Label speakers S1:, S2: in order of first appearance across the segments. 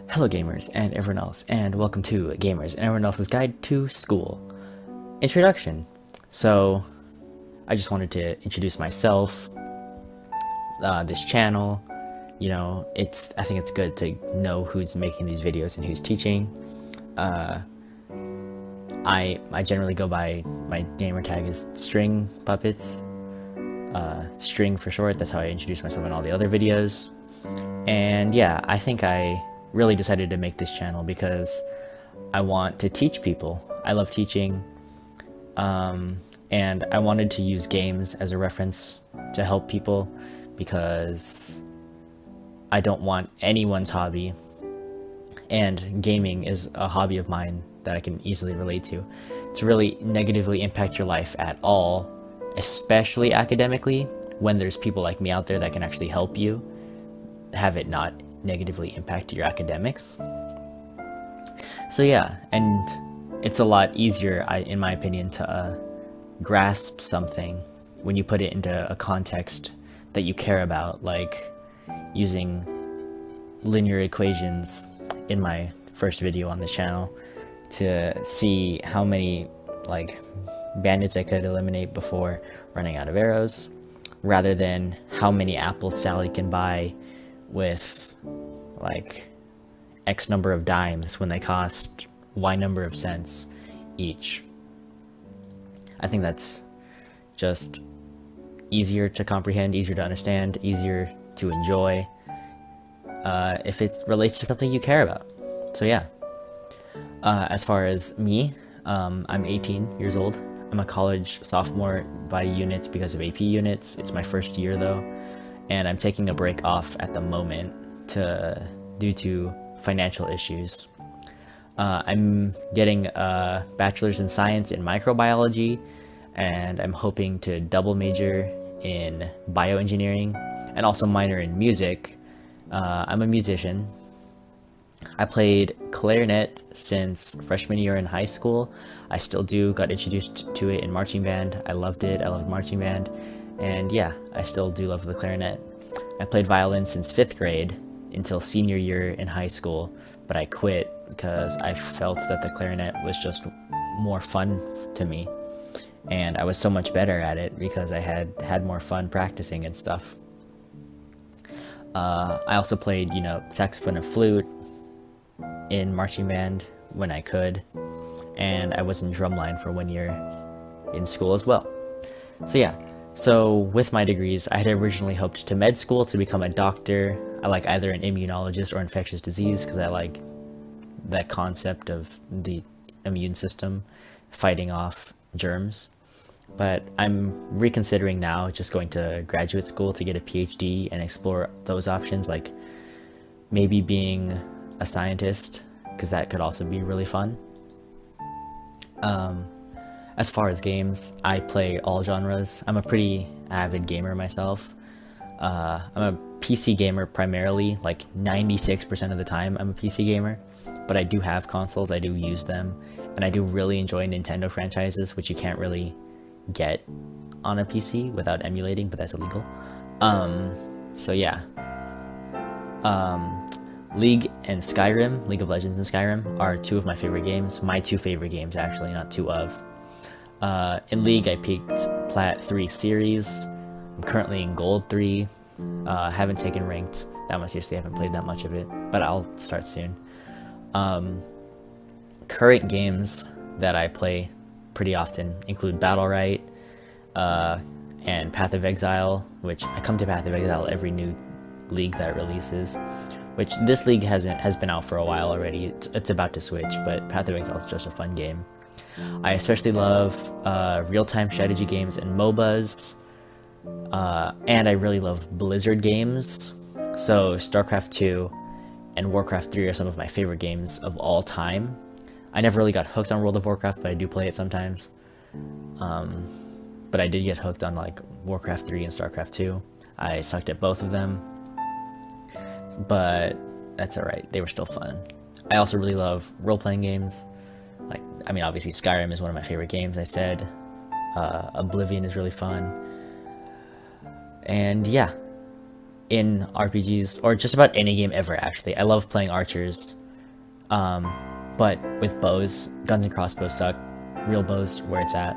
S1: Hello gamers and everyone else, and welcome to Gamers and Everyone Else's Guide to School. Introduction. So, I just wanted to introduce myself, this channel. I think it's good to know who's making these videos and who's teaching. I generally go by, my gamer tag is String Puppets, String for short. That's how I introduce myself in all the other videos. And yeah, I think I really decided to make this channel because I want to teach people. I love teaching, and I wanted to use games as a reference to help people because I don't want anyone's hobby, and gaming is a hobby of mine that I can easily relate to really negatively impact your life at all, especially academically, when there's people like me out there that can actually help you have it not negatively impact your academics. So yeah, and it's a lot easier, in my opinion, to grasp something when you put it into a context that you care about, like using linear equations in my first video on this channel to see how many bandits I could eliminate before running out of arrows, rather than how many apples Sally can buy with X number of dimes when they cost Y number of cents each. I think that's just easier to comprehend, easier to understand, easier to enjoy, if it relates to something you care about. So yeah, as far as me, I'm 18 years old. I'm a college sophomore by units because of AP units. It's my first year though, and I'm taking a break off at the moment due to financial issues. I'm getting a bachelor's in science in microbiology, and I'm hoping to double major in bioengineering and also minor in music. I'm a musician. I played clarinet since freshman year in high school. I still do, got introduced to it in marching band. I loved it, I loved marching band. And yeah, I still do love the clarinet. I played violin since 5th grade until senior year in high school, but I quit because I felt that the clarinet was just more fun to me, and I was so much better at it because I had more fun practicing and stuff. I also played, saxophone and flute in marching band when I could, and I was in drumline for 1 year in school as well. So yeah, so with my degrees, I had originally hoped to med school to become a doctor. I like either an immunologist or infectious disease because I like that concept of the immune system fighting off germs. But I'm reconsidering now just going to graduate school to get a PhD and explore those options, like maybe being a scientist, because that could also be really fun. As far as games, I play all genres. I'm a pretty avid gamer myself. I'm a PC gamer primarily, like 96% of the time I'm a PC gamer, but I do have consoles, I do use them, and I do really enjoy Nintendo franchises, which you can't really get on a PC without emulating, but that's illegal. So yeah. League and Skyrim, League of Legends and Skyrim, are two of my favorite games. My two favorite games, actually, not two of. In League, I peaked Plat 3 Series. I'm currently in Gold 3. Haven't taken Ranked that much seriously, haven't played that much of it, but I'll start soon. Current games that I play pretty often include Battle Right, and Path of Exile, which I come to Path of Exile every new league that releases, which this league has been out for a while already. It's about to switch, but Path of Exile is just a fun game. I especially love real-time strategy games and MOBAs, and I really love Blizzard games. So StarCraft 2 and Warcraft 3 are some of my favorite games of all time. I never really got hooked on World of Warcraft, but I do play it sometimes. But I did get hooked on Warcraft 3 and StarCraft 2. I sucked at both of them, but that's alright, they were still fun. I also really love role-playing games. Obviously Skyrim is one of my favorite games, I said. Oblivion is really fun. And yeah, in RPGs, or just about any game ever, actually. I love playing archers, but with bows. Guns and crossbows suck. Real bows where it's at.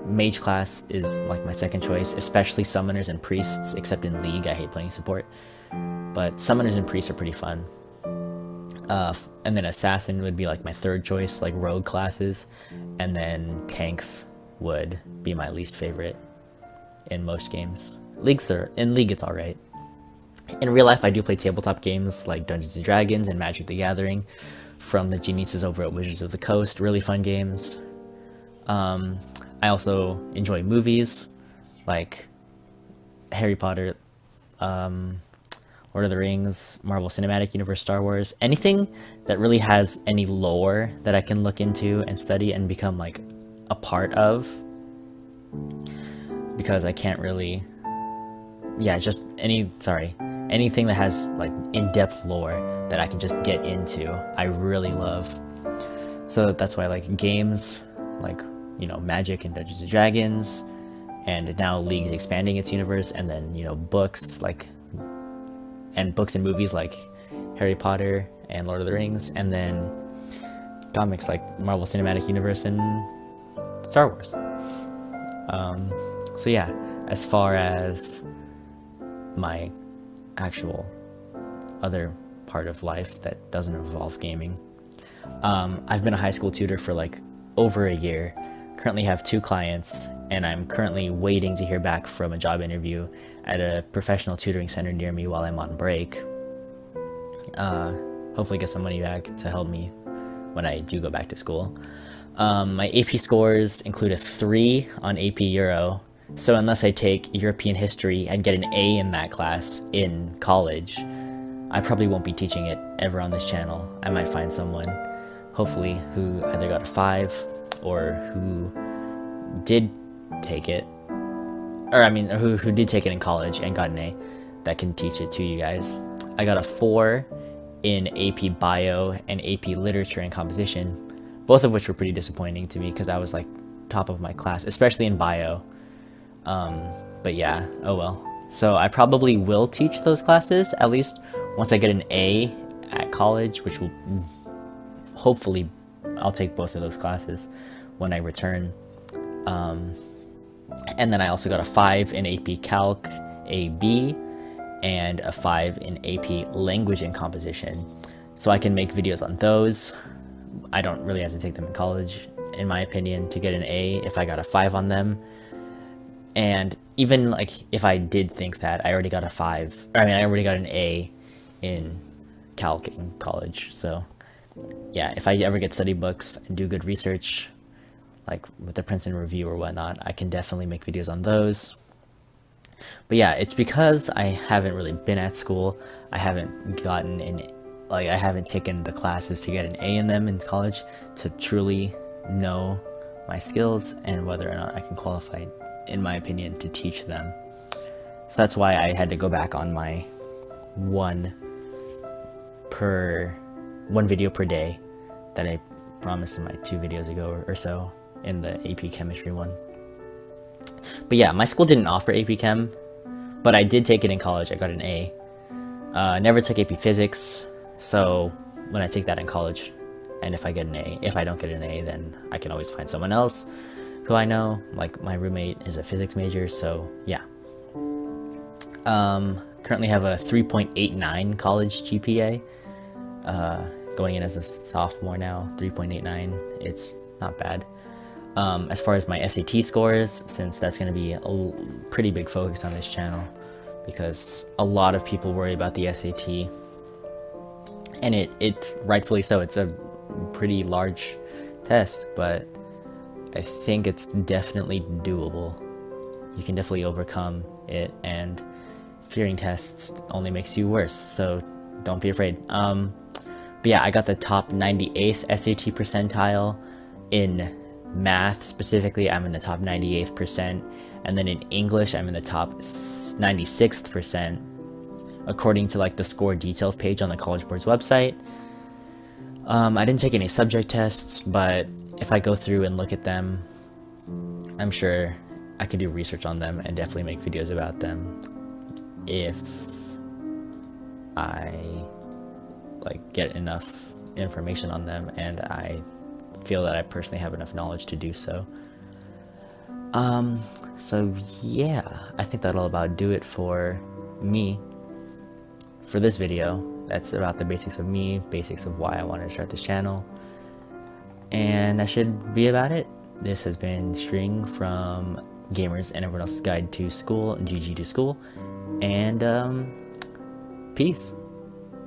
S1: Mage class is like my second choice, especially summoners and priests, except in League. I hate playing support. But summoners and priests are pretty fun. And then assassin would be like my third choice, like rogue classes. And then tanks would be my least favorite in most games. In League it's alright. In real life I do play tabletop games like Dungeons and Dragons and Magic the Gathering from the geniuses over at Wizards of the Coast. Really fun games. I also enjoy movies like Harry Potter, Lord of the Rings, Marvel Cinematic Universe, Star Wars. Anything that really has any lore that I can look into and study and become like a part of. Because I can't really... Yeah, just anything that has like in-depth lore that I can just get into, I really love. So that's why I like games like, you know, Magic and Dungeons and Dragons, and now League's expanding its universe, and then, you know, books and movies like Harry Potter and Lord of the Rings, and then comics like Marvel Cinematic Universe and Star Wars. So yeah, as far as my actual other part of life that doesn't involve gaming, I've been a high school tutor for like over a year. Currently have 2 clients, and I'm currently waiting to hear back from a job interview at a professional tutoring center near me while I'm on break. Hopefully get some money back to help me when I do go back to school. My AP scores include a 3 on AP Euro, so unless I take European history and get an A in that class in college, I probably won't be teaching it ever on this channel. I might find someone, hopefully, who either got a 5 or who did take it, who did take it in college and got an A, that can teach it to you guys. I got a 4 in AP Bio and AP Literature and Composition, both of which were pretty disappointing to me because I was like top of my class, especially in Bio. But yeah, oh well. So I probably will teach those classes, at least once I get an A at college, which will hopefully I'll take both of those classes when I return. And then I also got a 5 in AP Calc AB and a 5 in AP Language and Composition. So I can make videos on those. I don't really have to take them in college, in my opinion, to get an A if I got a 5 on them. And even like if I did think that, I already got I already got an A in Calc in college. So yeah, if I ever get study books and do good research, like with the Princeton Review or whatnot, I can definitely make videos on those. But yeah, it's because I haven't really been at school. I haven't I haven't taken the classes to get an A in them in college to truly know my skills and whether or not I can qualify, in my opinion, to teach them. So that's why I had to go back on my one video per day that I promised in my 2 videos ago or so in the AP Chemistry one. But yeah, my school didn't offer AP Chem, but I did take it in college. I got an A. Never took AP Physics, so when I take that in college, and if I don't get an A, then I can always find someone else who I know. Like my roommate is a physics major, so yeah. Currently have a 3.89 college GPA. Going in as a sophomore now, 3.89. It's not bad. As far as my SAT scores, since that's going to be a pretty big focus on this channel, because a lot of people worry about the SAT, and it's rightfully so. It's a pretty large test, but I think it's definitely doable. You can definitely overcome it, and fearing tests only makes you worse, so don't be afraid. But yeah, I got the top 98th SAT percentile. In math specifically, I'm in the top 98th percent, and then in English, I'm in the top 96th percent, according to like the score details page on the College Board's website. I didn't take any subject tests, but if I go through and look at them, I'm sure I can do research on them and definitely make videos about them if I like get enough information on them and I feel that I personally have enough knowledge to do so. So yeah, I think that'll about do it for me for this video. That's about the basics of me, basics of why I wanted to start this channel, and that should be about it. This has been String from Gamers and Everyone Else's Guide to School, GG to School, and peace.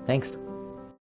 S1: Thanks.